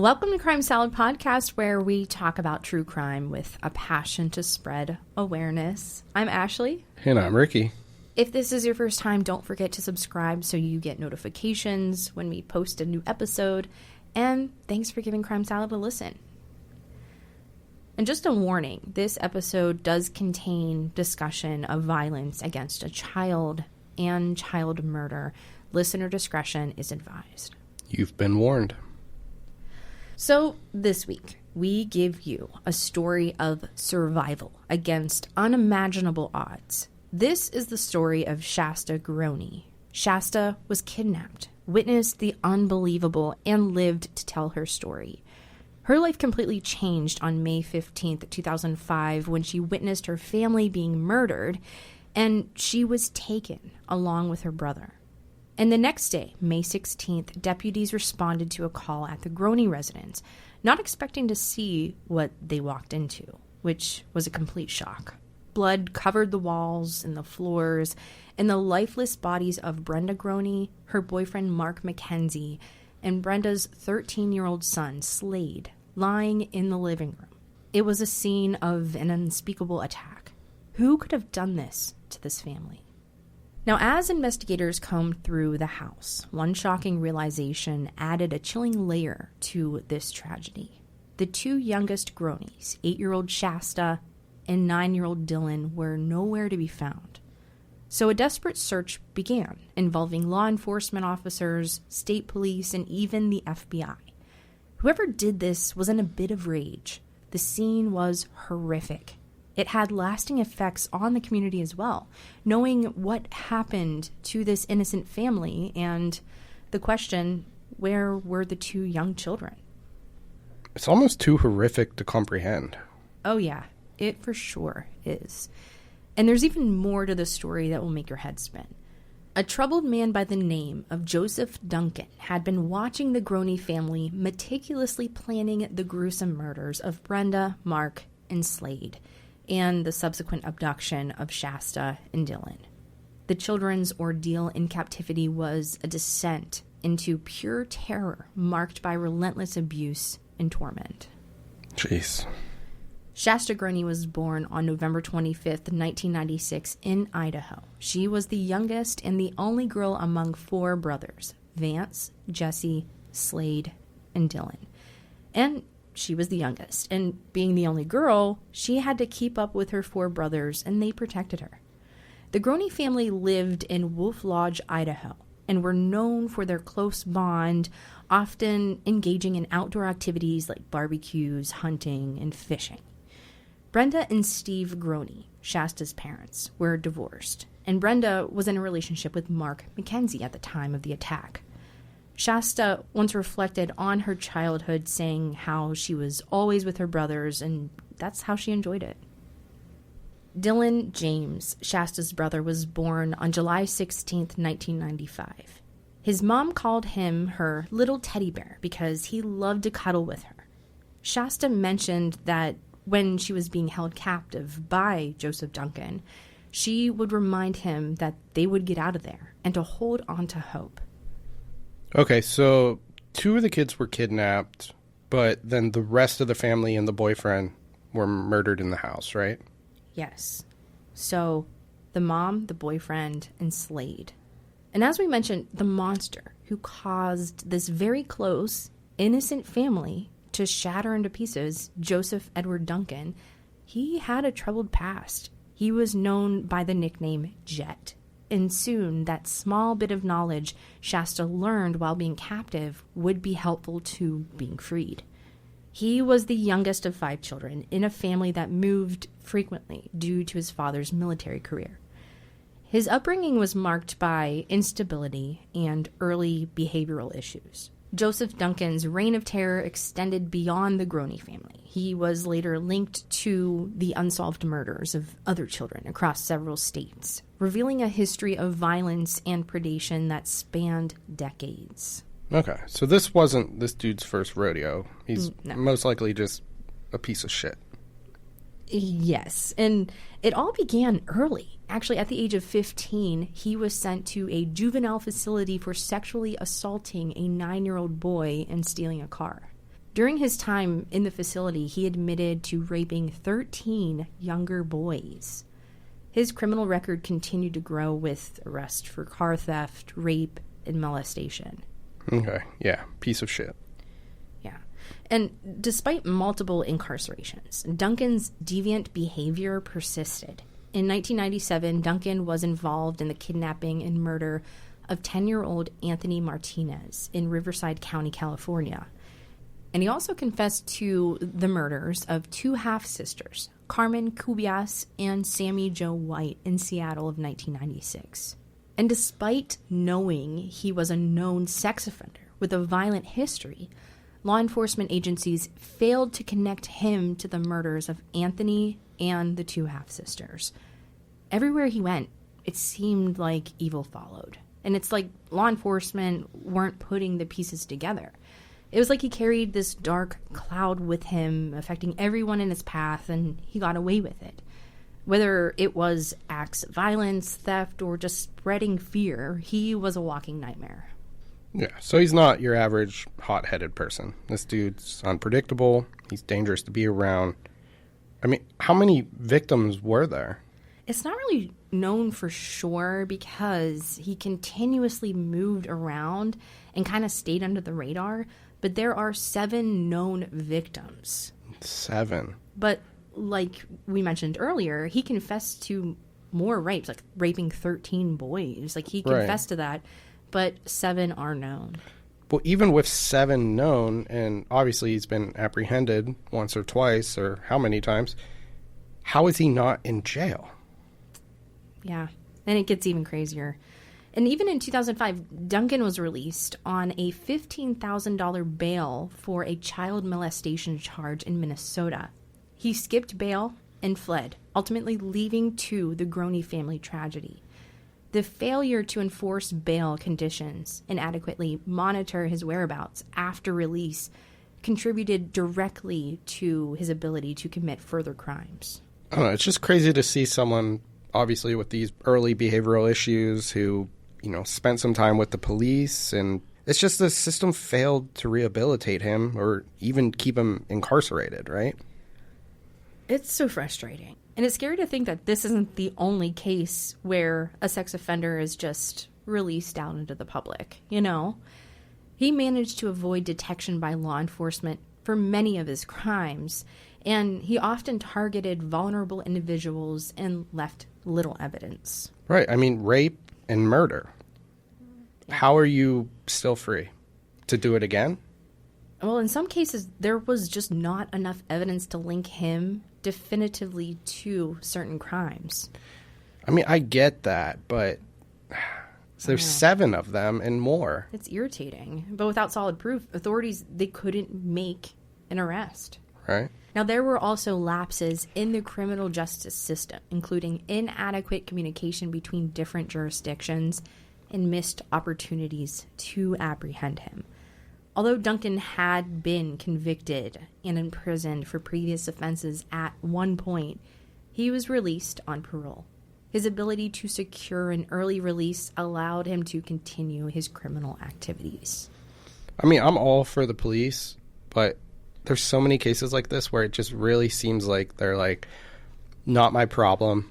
Welcome to Crime Salad Podcast, where we talk about true crime with a passion to spread awareness. I'm Ashley. And I'm Ricky. If this is your first time, don't forget to subscribe so you get notifications when we post a new episode. And thanks for giving Crime Salad a listen. And just a warning, this episode does contain discussion of violence against a child and child murder. Listener discretion is advised. You've been warned. So this week, we give you a story of survival against unimaginable odds. This is the story of Shasta Groene. Shasta was kidnapped, witnessed the unbelievable, and lived to tell her story. Her life completely changed on May 15th, 2005, when she witnessed her family being murdered, and she was taken along with her brother. And the next day, May 16th, deputies responded to a call at the Groene residence, not expecting to see what they walked into, which was a complete shock. Blood covered the walls and the floors, and the lifeless bodies of Brenda Groene, her boyfriend Mark McKenzie, and Brenda's 13-year-old son, Slade, lying in the living room. It was a scene of an unspeakable attack. Who could have done this to this family? Now, as investigators combed through the house, one shocking realization added a chilling layer to this tragedy. The two youngest Groenes, 8-year-old Shasta and 9-year-old Dylan, were nowhere to be found. So a desperate search began, involving law enforcement officers, state police, and even the FBI. Whoever did this was in a bit of rage. The scene was horrific. It had lasting effects on the community as well, knowing what happened to this innocent family and the question, where were the two young children? It's almost too horrific to comprehend. Oh yeah, it for sure is. And there's even more to the story that will make your head spin. A troubled man by the name of Joseph Duncan had been watching the Groene family meticulously planning the gruesome murders of Brenda, Mark, and Slade, and the subsequent abduction of Shasta and Dylan. The children's ordeal in captivity was a descent into pure terror marked by relentless abuse and torment. Jeez. Shasta Groene was born on November 25th, 1996 in Idaho. She was the youngest and the only girl among 4 brothers, Vance, Jesse, Slade, and Dylan. And she was the youngest, and being the only girl, she had to keep up with her 4 brothers, and they protected her. The Groene family lived in Wolf Lodge, Idaho, and were known for their close bond, often engaging in outdoor activities like barbecues, hunting, and fishing. Brenda and Steve Groene, Shasta's parents, were divorced, and Brenda was in a relationship with Mark McKenzie at the time of the attack. Shasta once reflected on her childhood, saying how she was always with her brothers, and that's how she enjoyed it. Dylan James, Shasta's brother, was born on July 16th, 1995. His mom called him her little teddy bear because he loved to cuddle with her. Shasta mentioned that when she was being held captive by Joseph Duncan, she would remind him that they would get out of there and to hold on to hope. Okay, so 2 of the kids were kidnapped, but then the rest of the family and the boyfriend were murdered in the house, right? Yes. So the mom, the boyfriend, and Slade. And as we mentioned, the monster who caused this very close, innocent family to shatter into pieces, Joseph Edward Duncan, he had a troubled past. He was known by the nickname Jet. And soon, that small bit of knowledge Shasta learned while being captive would be helpful to being freed. He was the youngest of 5 children in a family that moved frequently due to his father's military career. His upbringing was marked by instability and early behavioral issues. Joseph Duncan's reign of terror extended beyond the Groene family. He was later linked to the unsolved murders of other children across several states, revealing a history of violence and predation that spanned decades. Okay, so this wasn't this dude's first rodeo. He's most likely just a piece of shit. Yes, and it all began early. Actually, at the age of 15, he was sent to a juvenile facility for sexually assaulting a 9-year-old boy and stealing a car. During his time in the facility, he admitted to raping 13 younger boys. His criminal record continued to grow with arrests for car theft, rape, and molestation. Okay, yeah, piece of shit. Yeah. And despite multiple incarcerations, Duncan's deviant behavior persisted. In 1997, Duncan was involved in the kidnapping and murder of 10-year-old Anthony Martinez in Riverside County, California. And he also confessed to the murders of two half-sisters, Carmen Cubias and Sammy Jo White, in Seattle of 1996. And despite knowing he was a known sex offender with a violent history, law enforcement agencies failed to connect him to the murders of Anthony and the two half-sisters. Everywhere he went, it seemed like evil followed. And it's like law enforcement weren't putting the pieces together. It was like he carried this dark cloud with him, affecting everyone in his path, and he got away with it. Whether it was acts of violence, theft, or just spreading fear, he was a walking nightmare. Yeah, so he's not your average hot-headed person. This dude's unpredictable. He's dangerous to be around. I mean, how many victims were there? It's not really known for sure because he continuously moved around and kind of stayed under the radar, but there are 7 known victims. 7? But like we mentioned earlier, he confessed to more rapes, like raping 13 boys. Like he confessed to that, but 7 are known. Well, even with 7 known, and obviously he's been apprehended once or twice, or how many times, how is he not in jail? Yeah, and it gets even crazier. And even in 2005, Duncan was released on a $15,000 bail for a child molestation charge in Minnesota. He skipped bail and fled, ultimately leading to the Groene family tragedy. The failure to enforce bail conditions and adequately monitor his whereabouts after release contributed directly to his ability to commit further crimes. I don't know, it's just crazy to see someone, obviously with these early behavioral issues, who, you know, spent some time with the police, and it's just the system failed to rehabilitate him or even keep him incarcerated, right? It's so frustrating. And it's scary to think that this isn't the only case where a sex offender is just released out into the public, you know? He managed to avoid detection by law enforcement for many of his crimes, and he often targeted vulnerable individuals and left little evidence. Right. I mean, rape and murder. Yeah. How are you still free to do it again? Well, in some cases, there was just not enough evidence to link him definitively to certain crimes. I mean, I get that, but there's 7 of them and more. It's irritating. But without solid proof, authorities, they couldn't make an arrest. Right. Now, there were also lapses in the criminal justice system, including inadequate communication between different jurisdictions and missed opportunities to apprehend him. Although Duncan had been convicted and imprisoned for previous offenses at one point, he was released on parole. His ability to secure an early release allowed him to continue his criminal activities. I mean, I'm all for the police, but there's so many cases like this where it just really seems like they're like, not my problem,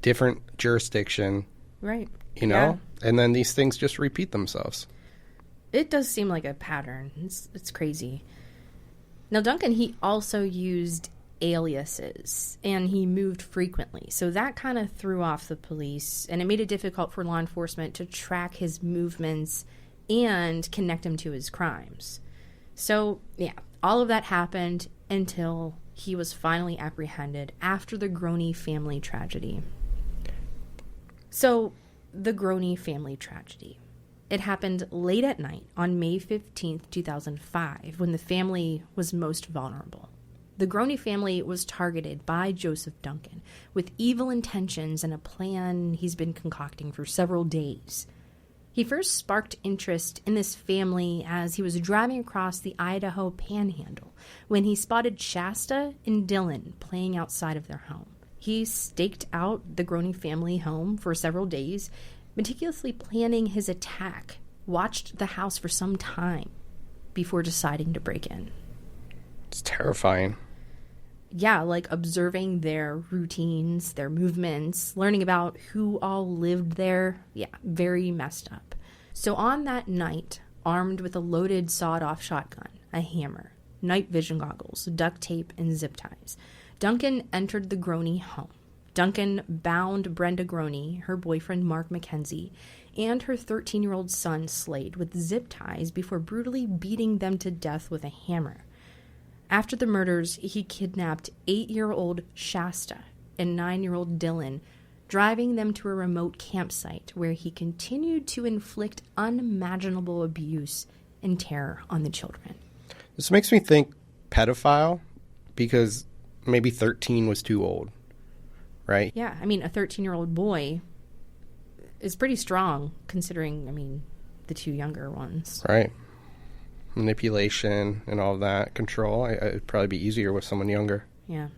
different jurisdiction. Right. You know? Yeah. And then these things just repeat themselves. It does seem like a pattern. It's crazy. Now, Duncan, he also used aliases, and he moved frequently. So that kind of threw off the police, and it made it difficult for law enforcement to track his movements and connect him to his crimes. So, yeah, all of that happened until he was finally apprehended after the Groene family tragedy. So, the Groene family tragedy. It happened late at night on May 15th, 2005, when the family was most vulnerable. The Groene family was targeted by Joseph Duncan with evil intentions and a plan he's been concocting for several days. He first sparked interest in this family as he was driving across the Idaho Panhandle when he spotted Shasta and Dylan playing outside of their home. He staked out the Groene family home for several days, meticulously planning his attack, watched the house for some time. before deciding to break in. It's terrifying. Yeah, like observing their routines, their movements, learning about who all lived there. Yeah, very messed up. So on that night, armed with a loaded sawed-off shotgun, a hammer, night vision goggles, duct tape, and zip ties, Duncan entered the Groene home. Duncan bound Brenda Groene, her boyfriend Mark McKenzie, and her 13-year-old son Slade with zip ties before brutally beating them to death with a hammer. After the murders, he kidnapped 8-year-old Shasta and 9-year-old Dylan, driving them to a remote campsite where he continued to inflict unimaginable abuse and terror on the children. This makes me think pedophile, because maybe 13 was too old, right? Yeah, I mean, a 13-year-old boy is pretty strong considering, the two younger ones. Right. Manipulation and all that, control. It'd probably be easier with someone younger. Yeah.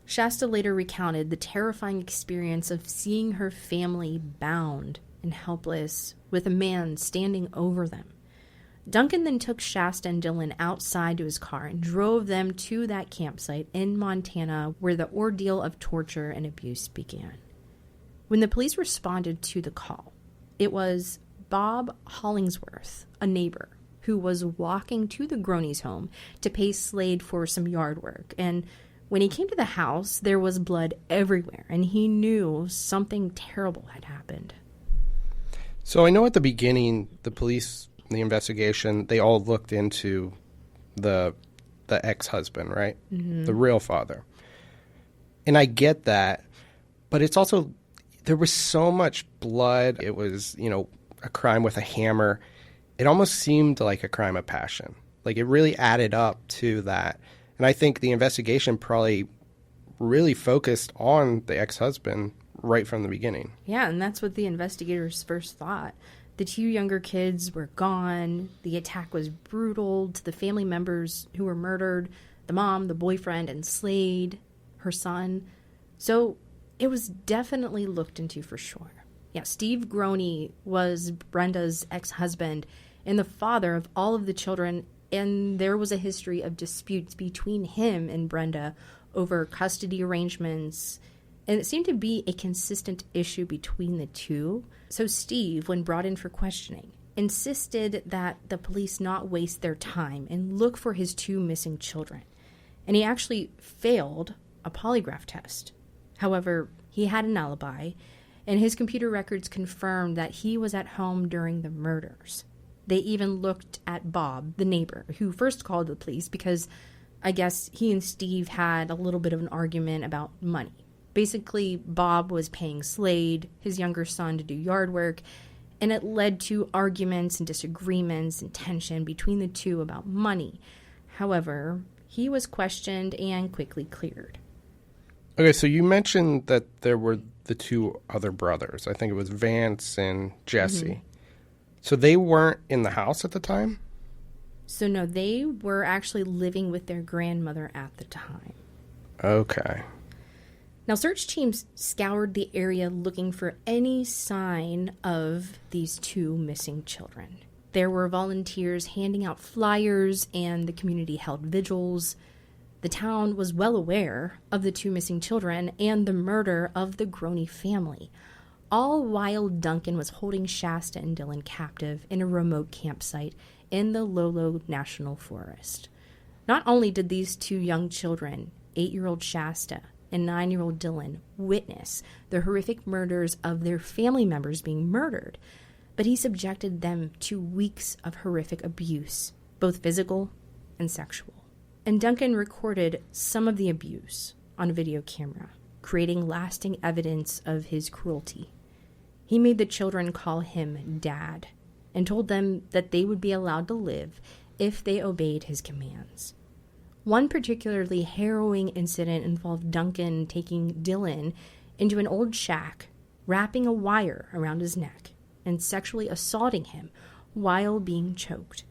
Shasta later recounted the terrifying experience of seeing her family bound and helpless with a man standing over them. Duncan then took Shasta and Dylan outside to his car and drove them to that campsite in Montana where the ordeal of torture and abuse began. When the police responded to the call, it was Bob Hollingsworth, a neighbor, who was walking to the Groene's home to pay Slade for some yard work. And when he came to the house, there was blood everywhere, and he knew something terrible had happened. So I know at the beginning, the police, the investigation, they all looked into the ex-husband, right? Mm-hmm. The real father. And I get that, but it's also, there was so much blood. It was, a crime with a hammer. It almost seemed like a crime of passion. Like, it really added up to that. And I think the investigation probably really focused on the ex-husband right from the beginning. Yeah, and that's what the investigators first thought. The two younger kids were gone. The attack was brutal to the family members who were murdered, the mom, the boyfriend, and Slade, her son. So it was definitely looked into for sure. Yeah, Steve Groene was Brenda's ex-husband and the father of all of the children, and there was a history of disputes between him and Brenda over custody arrangements, and it seemed to be a consistent issue between the two. So Steve, when brought in for questioning, insisted that the police not waste their time and look for his two missing children. And he actually failed a polygraph test. However, he had an alibi, and his computer records confirmed that he was at home during the murders. They even looked at Bob, the neighbor, who first called the police because I guess he and Steve had a little bit of an argument about money. Basically, Bob was paying Slade, his younger son, to do yard work, and it led to arguments and disagreements and tension between the two about money. However, he was questioned and quickly cleared. Okay, so you mentioned that there were the two other brothers. I think it was Vance and Jesse. Mm-hmm. So they weren't in the house at the time? So no, they were actually living with their grandmother at the time. Okay. Now, search teams scoured the area looking for any sign of these two missing children. There were volunteers handing out flyers, and the community held vigils. The town was well aware of the two missing children and the murder of the Groene family, all while Duncan was holding Shasta and Dylan captive in a remote campsite in the Lolo National Forest. Not only did these two young children, 8-year-old Shasta and 9-year-old Dylan, witness the horrific murders of their family members being murdered, but he subjected them to weeks of horrific abuse, both physical and sexual. And Duncan recorded some of the abuse on a video camera, creating lasting evidence of his cruelty. He made the children call him Dad and told them that they would be allowed to live if they obeyed his commands. One particularly harrowing incident involved Duncan taking Dylan into an old shack, wrapping a wire around his neck, and sexually assaulting him while being choked.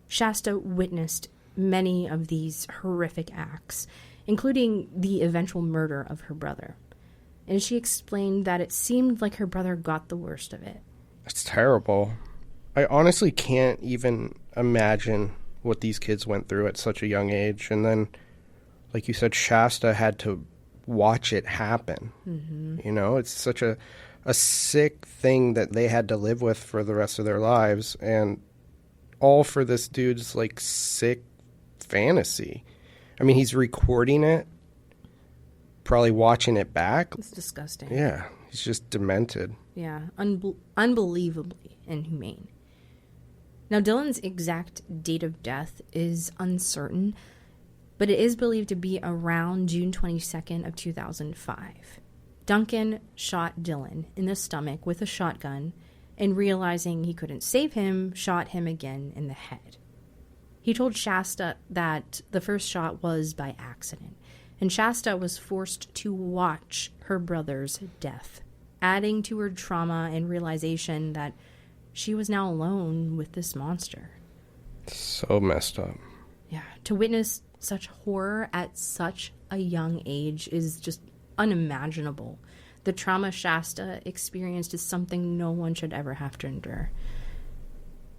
Shasta witnessed many of these horrific acts, including the eventual murder of her brother. And she explained that it seemed like her brother got the worst of it. It's terrible. I honestly can't even imagine what these kids went through at such a young age. And then, like you said, Shasta had to watch it happen. Mm-hmm. You know, it's such a sick thing that they had to live with for the rest of their lives. And all for this dude's, like, sick fantasy. I mean, he's recording it, probably watching it back. It's disgusting. Yeah, he's just demented. Yeah, unbelievably inhumane. Now, Dylan's exact date of death is uncertain, but it is believed to be around June 22nd of 2005. Duncan shot Dylan in the stomach with a shotgun, and realizing he couldn't save him, shot him again in the head. He told Shasta that the first shot was by accident, and Shasta was forced to watch her brother's death, adding to her trauma and realization that she was now alone with this monster. So messed up. Yeah, to witness such horror at such a young age is just unimaginable. The trauma Shasta experienced is something no one should ever have to endure.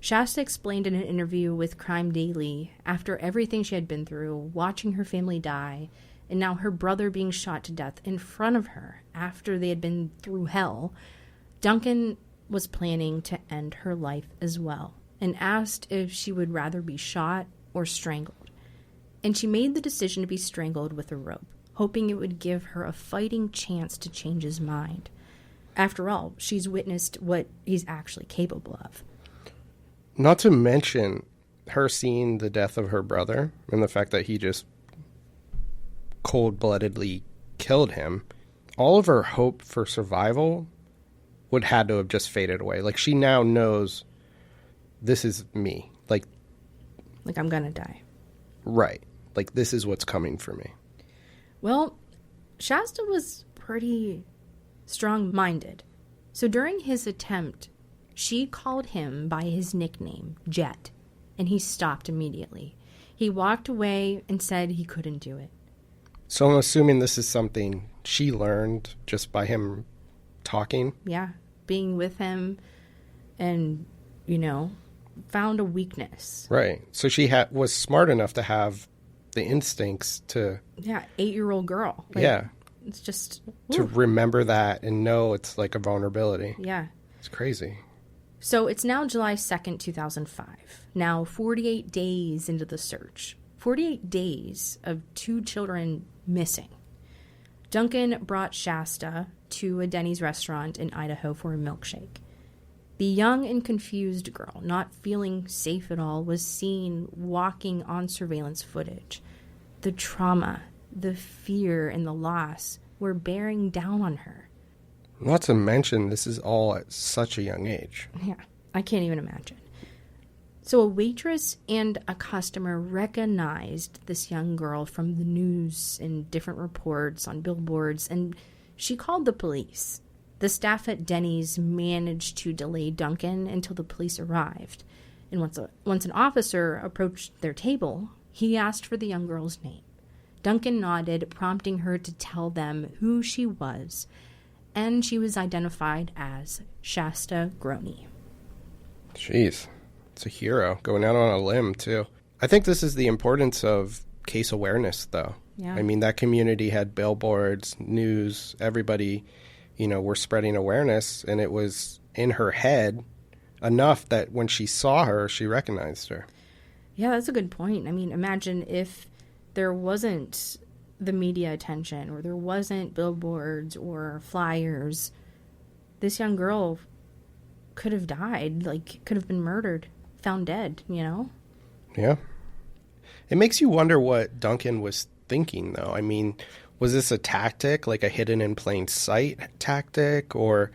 Shasta explained in an interview with Crime Daily, after everything she had been through, watching her family die, and now her brother being shot to death in front of her after they had been through hell, Duncan was planning to end her life as well, and asked if she would rather be shot or strangled. And she made the decision to be strangled with a rope, hoping it would give her a fighting chance to change his mind. After all, she's witnessed what he's actually capable of. Not to mention her seeing the death of her brother and the fact that he just cold-bloodedly killed him. All of her hope for survival would had to have just faded away. Like, she now knows this is me. Like I'm gonna die. Right. Like, this is what's coming for me. Well, Shasta was pretty strong-minded. So during his attempt, she called him by his nickname, Jet, and he stopped immediately. He walked away and said he couldn't do it. So I'm assuming this is something she learned just by him talking? Yeah, being with him and, found a weakness. Right. So she was smart enough to have the instincts to... Yeah, 8-year-old girl. Yeah. It's just... To remember that and know it's like a vulnerability. Yeah. It's crazy. So it's now July 2nd, 2005. Now 48 days into the search. 48 days of 2 children missing. Duncan brought Shasta to a Denny's restaurant in Idaho for a milkshake. The young and confused girl, not feeling safe at all, was seen walking on surveillance footage. The trauma, the fear, and the loss were bearing down on her. Not to mention, this is all at such a young age. Yeah, I can't even imagine. So a waitress and a customer recognized this young girl from the news and different reports on billboards, and she called the police. The staff at Denny's managed to delay Duncan until the police arrived. And once an officer approached their table, he asked for the young girl's name. Duncan nodded, prompting her to tell them who she was, and she was identified as Shasta Groene. Jeez. It's a hero, going out on a limb, too. I think this is the importance of case awareness, though. Yeah. I mean, that community had billboards, news, everybody, were spreading awareness, and it was in her head enough that when she saw her, she recognized her. Yeah, that's a good point. I mean, imagine if there wasn't the media attention or there wasn't billboards or flyers. This young girl could have died, could have been murdered. Found dead, Yeah. It makes you wonder what Duncan was thinking, though. I mean, was this a tactic, like a hidden in plain sight tactic, or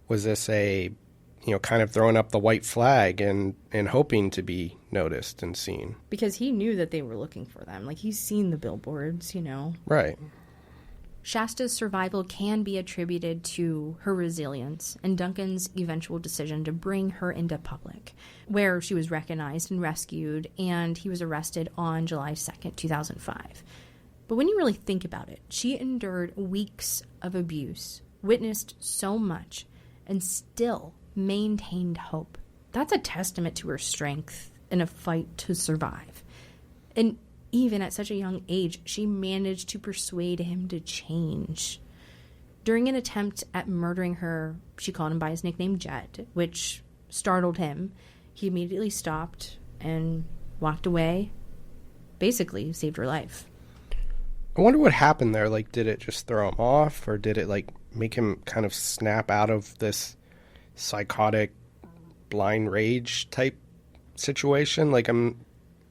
was this a, kind of throwing up the white flag and hoping to be noticed and seen? Because he knew that they were looking for them. He's seen the billboards, Right. Shasta's survival can be attributed to her resilience and Duncan's eventual decision to bring her into public, where she was recognized and rescued, and he was arrested on July 2nd, 2005. But when you really think about it, she endured weeks of abuse, witnessed so much, and still maintained hope. That's a testament to her strength in a fight to survive. And even at such a young age, she managed to persuade him to change. During an attempt at murdering her, she called him by his nickname Jet, which startled him. He immediately stopped and walked away. Basically, saved her life. I wonder what happened there. Like, did it just throw him off, or did it, like, make him kind of snap out of this psychotic blind rage type situation? Like, I'm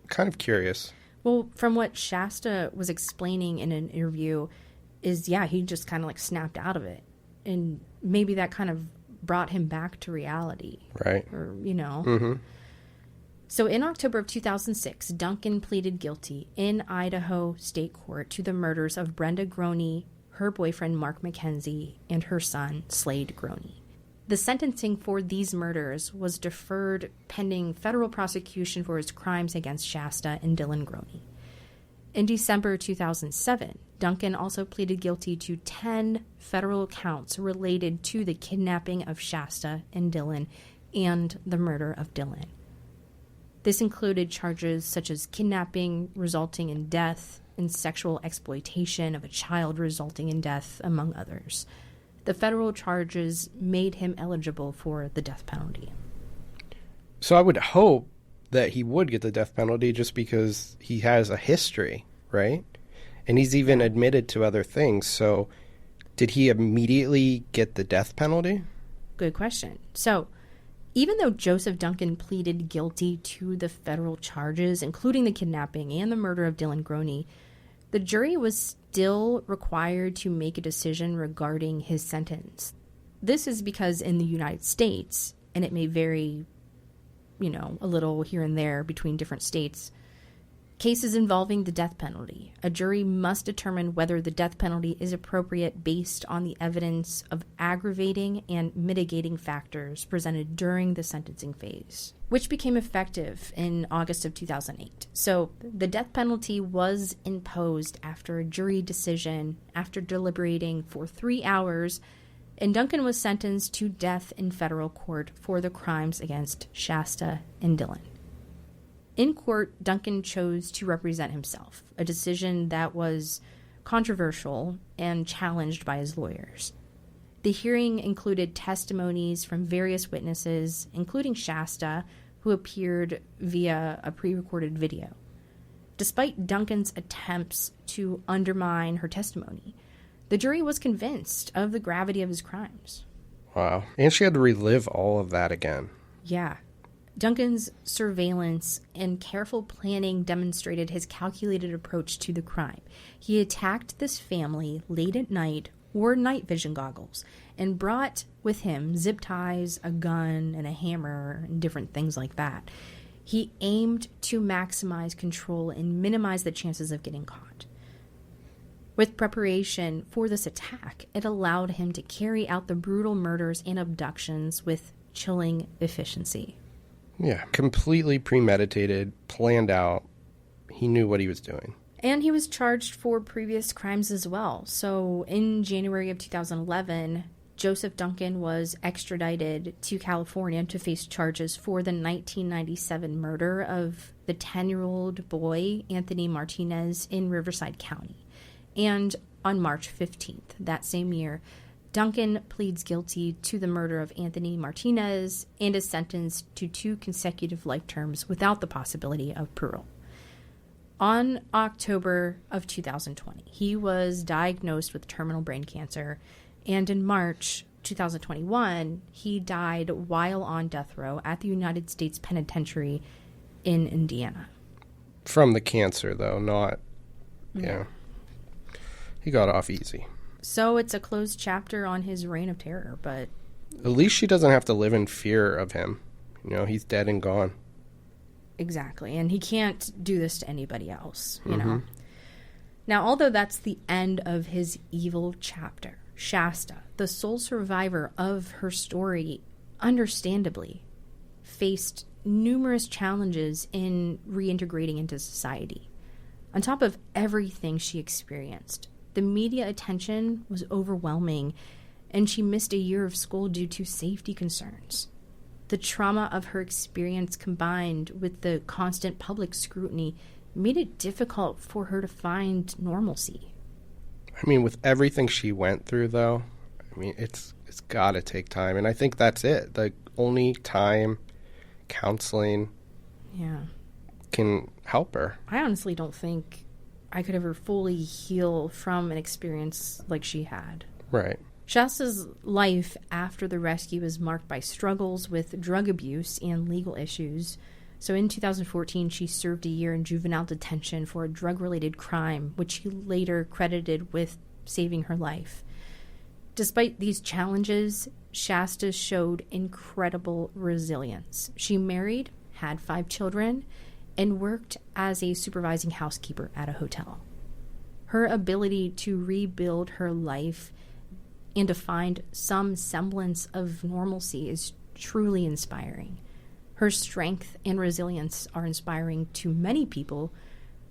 kind of curious. Well, from what Shasta was explaining in an interview is, yeah, he just kind of like snapped out of it. And maybe that kind of brought him back to reality. Right. Or, you know. Mm-hmm. So in October of 2006, Duncan pleaded guilty in Idaho State Court to the murders of Brenda Groene, her boyfriend Mark McKenzie, and her son Slade Groene. The sentencing for these murders was deferred pending federal prosecution for his crimes against Shasta and Dylan Groene. In December 2007, Duncan also pleaded guilty to 10 federal counts related to the kidnapping of Shasta and Dylan and the murder of Dylan. This included charges such as kidnapping resulting in death and sexual exploitation of a child resulting in death, among others. The federal charges made him eligible for the death penalty. So I would hope that he would get the death penalty just because he has a history, right? And he's even admitted to other things. So did he immediately get the death penalty? Good question. So even though Joseph Duncan pleaded guilty to the federal charges, including the kidnapping and the murder of Dylan Groene, the jury was still required to make a decision regarding his sentence. This is because in the United States, and it may vary, a little here and there between different states, cases involving the death penalty, a jury must determine whether the death penalty is appropriate based on the evidence of aggravating and mitigating factors presented during the sentencing phase, which became effective in August of 2008. So the death penalty was imposed after a jury decision after deliberating for 3 hours, and Duncan was sentenced to death in federal court for the crimes against Shasta and Dylan. In court, Duncan chose to represent himself, a decision that was controversial and challenged by his lawyers. The hearing included testimonies from various witnesses, including Shasta, who appeared via a pre-recorded video. Despite Duncan's attempts to undermine her testimony, the jury was convinced of the gravity of his crimes. Wow. And she had to relive all of that again. Yeah. Duncan's surveillance and careful planning demonstrated his calculated approach to the crime. He attacked this family late at night, wore night vision goggles, and brought with him zip ties, a gun, and a hammer, and different things like that. He aimed to maximize control and minimize the chances of getting caught. With preparation for this attack, it allowed him to carry out the brutal murders and abductions with chilling efficiency. Yeah, completely premeditated, planned out. He knew what he was doing. And he was charged for previous crimes as well. So in January of 2011, Joseph Duncan was extradited to California to face charges for the 1997 murder of the 10-year-old boy, Anthony Martinez, in Riverside County. And on March 15th, that same year, Duncan pleads guilty to the murder of Anthony Martinez and is sentenced to 2 consecutive life terms without the possibility of parole. On October of 2020, he was diagnosed with terminal brain cancer, and in March 2021, he died while on death row at the United States Penitentiary in Indiana. From the cancer, though, not... Yeah. He got off easy. So it's a closed chapter on his reign of terror, but... At least she doesn't have to live in fear of him. He's dead and gone. Exactly, and he can't do this to anybody else, you know? Now, although that's the end of his evil chapter, Shasta, the sole survivor of her story, understandably faced numerous challenges in reintegrating into society. On top of everything she experienced, the media attention was overwhelming, and she missed a year of school due to safety concerns. The trauma of her experience combined with the constant public scrutiny made it difficult for her to find normalcy. I mean, with everything she went through, though, I mean, it's got to take time. And I think that's it. The only time counseling can help her. I honestly don't think I could ever fully heal from an experience like she had. Right. Shasta's life after the rescue was marked by struggles with drug abuse and legal issues. So in 2014, she served a year in juvenile detention for a drug-related crime, which she later credited with saving her life. Despite these challenges, Shasta showed incredible resilience. She married, had 5 children, and worked as a supervising housekeeper at a hotel. Her ability to rebuild her life and to find some semblance of normalcy is truly inspiring. Her strength and resilience are inspiring to many people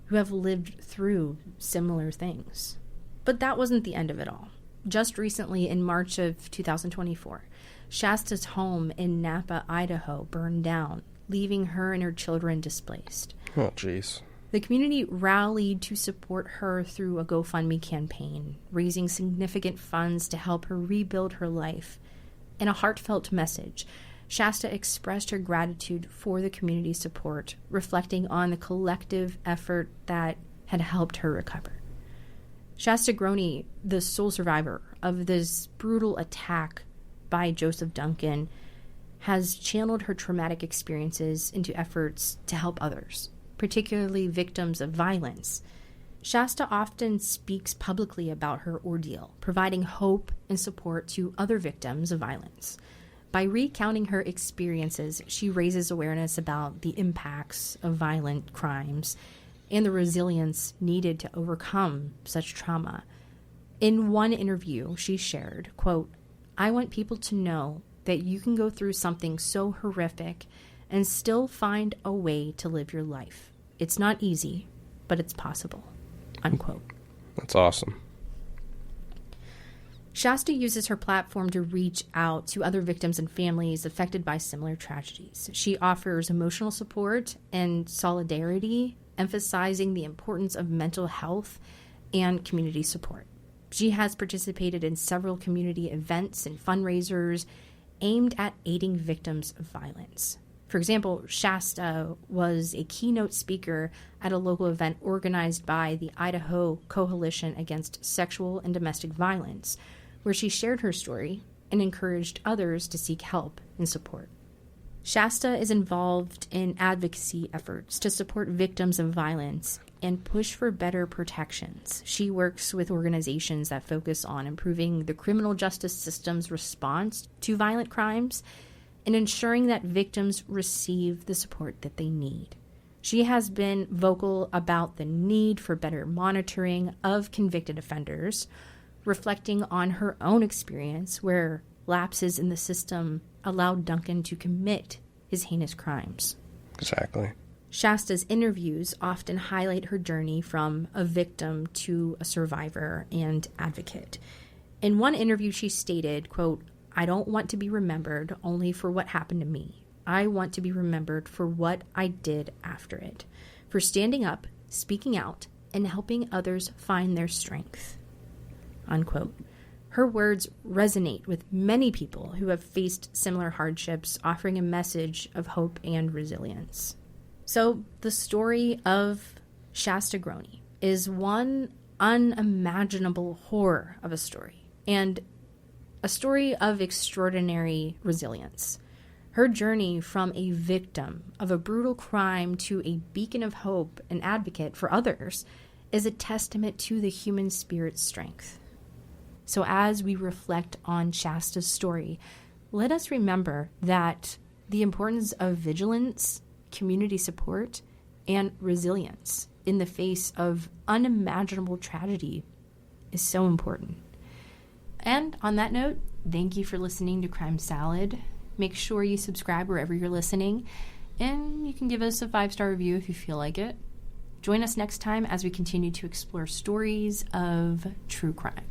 who have lived through similar things. But that wasn't the end of it all. Just recently, in March of 2024, Shasta's home in Napa, Idaho, burned down, leaving her and her children displaced. Oh, jeez. The community rallied to support her through a GoFundMe campaign, raising significant funds to help her rebuild her life. In a heartfelt message, Shasta expressed her gratitude for the community's support, reflecting on the collective effort that had helped her recover. Shasta Groene, the sole survivor of this brutal attack by Joseph Duncan, has channeled her traumatic experiences into efforts to help others, particularly victims of violence. Shasta often speaks publicly about her ordeal, providing hope and support to other victims of violence. By recounting her experiences, she raises awareness about the impacts of violent crimes and the resilience needed to overcome such trauma. In one interview, she shared, quote, "I want people to know that you can go through something so horrific and still find a way to live your life. It's not easy, but it's possible," unquote. That's awesome. Shasta uses her platform to reach out to other victims and families affected by similar tragedies. She offers emotional support and solidarity, emphasizing the importance of mental health and community support. She has participated in several community events and fundraisers aimed at aiding victims of violence. For example, Shasta was a keynote speaker at a local event organized by the Idaho Coalition Against Sexual and Domestic Violence, where she shared her story and encouraged others to seek help and support. Shasta is involved in advocacy efforts to support victims of violence and push for better protections. She works with organizations that focus on improving the criminal justice system's response to violent crimes and ensuring that victims receive the support that they need. She has been vocal about the need for better monitoring of convicted offenders, reflecting on her own experience where lapses in the system allowed Duncan to commit his heinous crimes. Exactly. Shasta's interviews often highlight her journey from a victim to a survivor and advocate. In one interview, she stated, quote, "I don't want to be remembered only for what happened to me. I want to be remembered for what I did after it, for standing up, speaking out, and helping others find their strength," unquote. Her words resonate with many people who have faced similar hardships, offering a message of hope and resilience. So the story of Shasta Groene is one unimaginable horror of a story, and a story of extraordinary resilience. Her journey from a victim of a brutal crime to a beacon of hope and advocate for others is a testament to the human spirit's strength. So as we reflect on Shasta's story, let us remember that the importance of vigilance, community support, and resilience in the face of unimaginable tragedy is so important. And on that note, thank you for listening to Crime Salad. Make sure you subscribe wherever you're listening, and you can give us a 5-star review if you feel like it. Join us next time as we continue to explore stories of true crime.